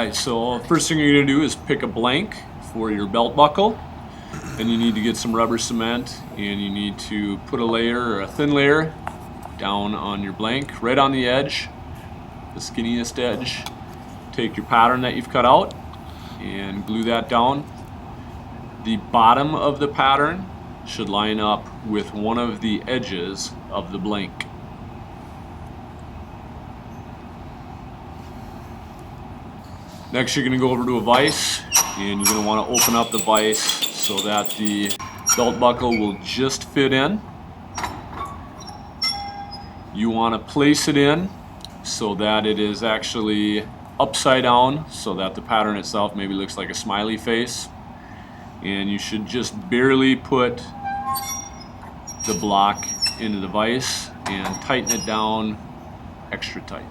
Alright, so first thing you're going to do is pick a blank for your belt buckle. Then you need to get some rubber cement and you need to put a layer or a thin layer down on your blank, right on the edge, the skinniest edge. Take your pattern that you've cut out and glue that down. The bottom of the pattern should line up with one of the edges of the blank. Next, you're going to go over to a vise and you're going to want to open up the vise so that the belt buckle will just fit in. You want to place it in so that it is actually upside down, so that the pattern itself maybe looks like a smiley face. And you should just barely put the block into the vise and tighten it down extra tight.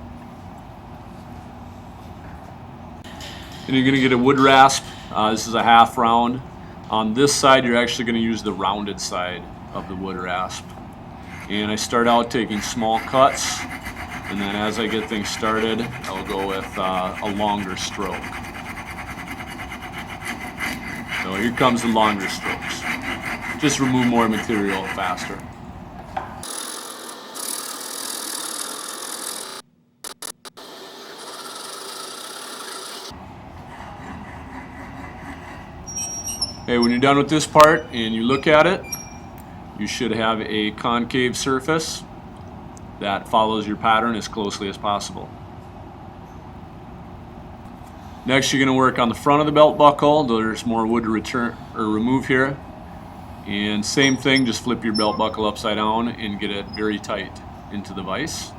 And you're going to get a wood rasp. This is a half round. On this side, you're actually going to use the rounded side of the wood rasp. And I start out taking small cuts, and then as I get things started, I'll go with a longer stroke. So here comes the longer strokes. Just remove more material faster. Okay, when you're done with this part and you look at it, you should have a concave surface that follows your pattern as closely as possible. Next, you're going to work on the front of the belt buckle. There's more wood to return or remove here. And same thing, just flip your belt buckle upside down and get it very tight into the vise.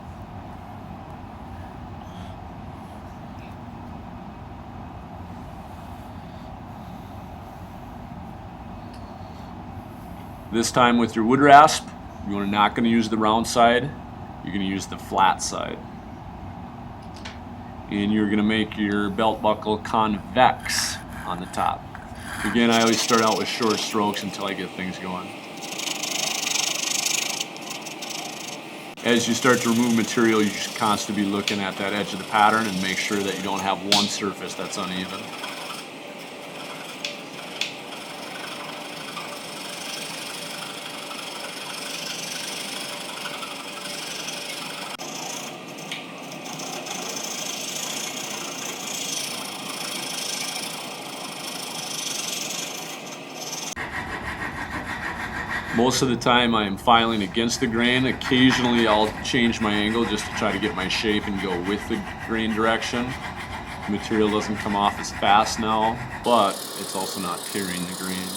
This time with your wood rasp, you're not going to use the round side, you're going to use the flat side. And you're going to make your belt buckle convex on the top. Again, I always start out with short strokes until I get things going. As you start to remove material, you should constantly be looking at that edge of the pattern and make sure that you don't have one surface that's uneven. Most of the time I am filing against the grain. Occasionally I'll change my angle just to try to get my shape and go with the grain direction. The material doesn't come off as fast now, but it's also not tearing the grain.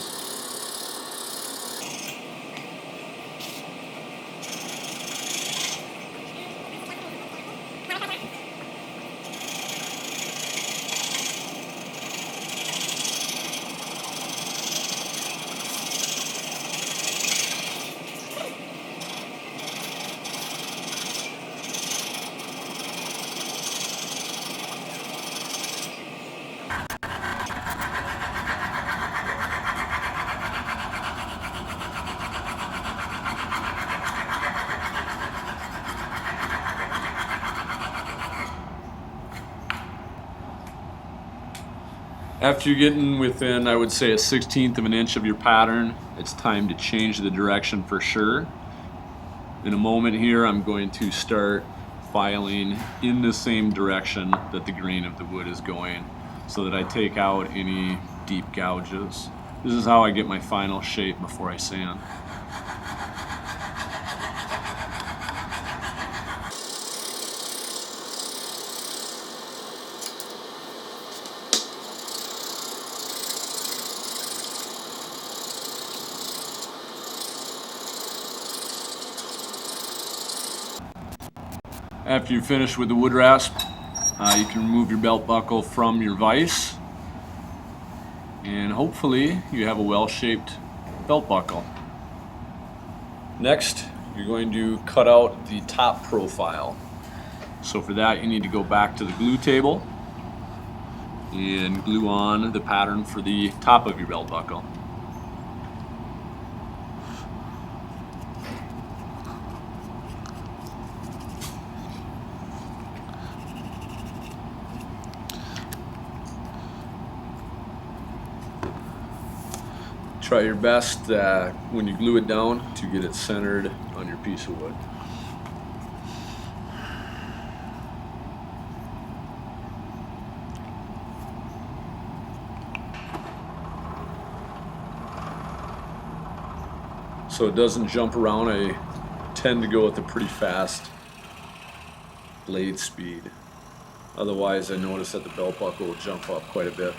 After you're getting within, I would say, a 1/16 of an inch of your pattern, it's time to change the direction for sure. In a moment here, I'm going to start filing in the same direction that the grain of the wood is going, so that I take out any deep gouges. This is how I get my final shape before I sand. After you're finished with the wood rasp, you can remove your belt buckle from your vise, and hopefully you have a well-shaped belt buckle. Next, you're going to cut out the top profile. So for that, you need to go back to the glue table and glue on the pattern for the top of your belt buckle. try your best when you glue it down to get it centered on your piece of wood. So it doesn't jump around. I tend to go with a pretty fast blade speed. Otherwise, I notice that the belt buckle will jump up quite a bit.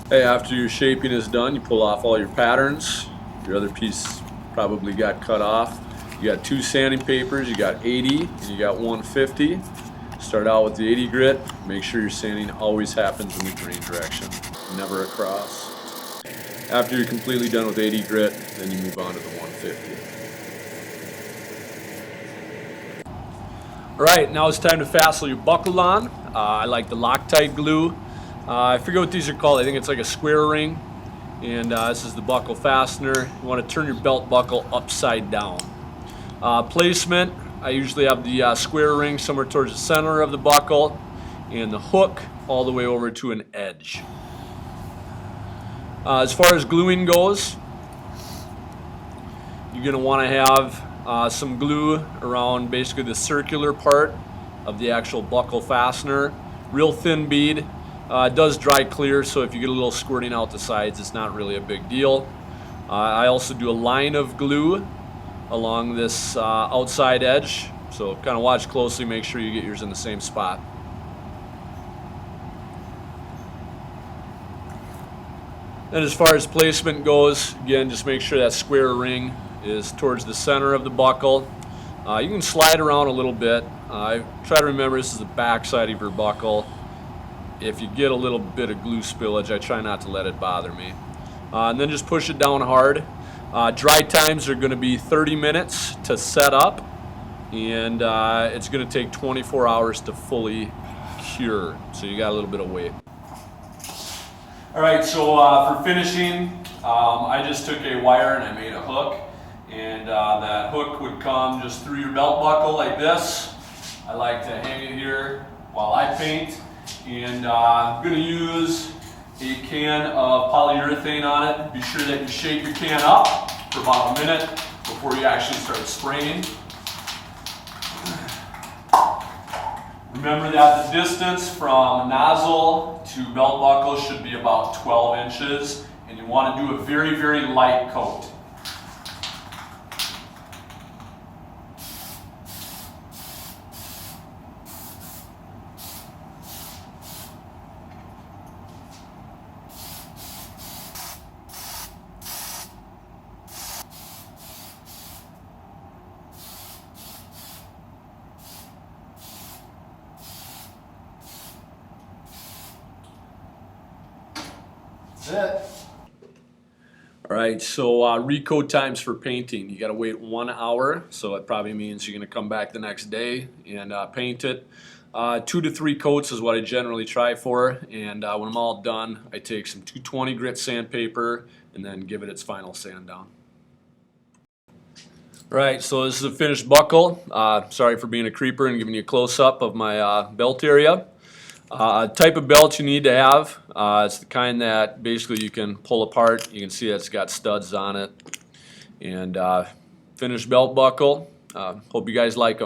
Hey, after your shaping is done, you pull off all your patterns. Your other piece probably got cut off. You got 2 sanding papers, you got 80 and you got 150. Start out with the 80 grit. Make sure your sanding always happens in the grain direction, never across. After you're completely done with 80 grit, then you move on to the 150. Alright, now it's time to fasten your buckle on. I like the Loctite glue. I forget what these are called. I think it's like a square ring. And this is the buckle fastener. You want to turn your belt buckle upside down. Placement, I usually have the square ring somewhere towards the center of the buckle and the hook all the way over to an edge. As far as gluing goes, you're going to want to have some glue around basically the circular part of the actual buckle fastener. Real thin bead. It does dry clear, so if you get a little squirting out the sides, it's not really a big deal. I also do a line of glue along this outside edge, so kind of watch closely, make sure you get yours in the same spot. And as far as placement goes, again, just make sure that square ring is towards the center of the buckle. You can slide around a little bit. Try to remember this is the back side of your buckle. If you get a little bit of glue spillage, I try not to let it bother me. And then just push it down hard. Dry times are going to be 30 minutes to set up, and it's going to take 24 hours to fully cure. So you got a little bit of wait. Alright, so for finishing, I just took a wire and I made a hook. And that hook would come just through your belt buckle like this. I like to hang it here while I paint. And I'm going to use a can of polyurethane on it. Be sure that you shake your can up for about a minute before you actually start spraying. Remember that the distance from nozzle to belt buckle should be about 12 inches, and you want to do a very, very light coat. That's it. All right, so recoat times for painting. You got to wait 1 hour, so it probably means you're going to come back the next day and paint it. 2 to 3 coats is what I generally try for, and when I'm all done, I take some 220 grit sandpaper and then give it its final sand down. All right, so this is a finished buckle. Sorry for being a creeper and giving you a close-up of my belt area. Type of belt you need to have, it's the kind that basically you can pull apart. You can see it's got studs on it. And finished belt buckle. Hope you guys like them.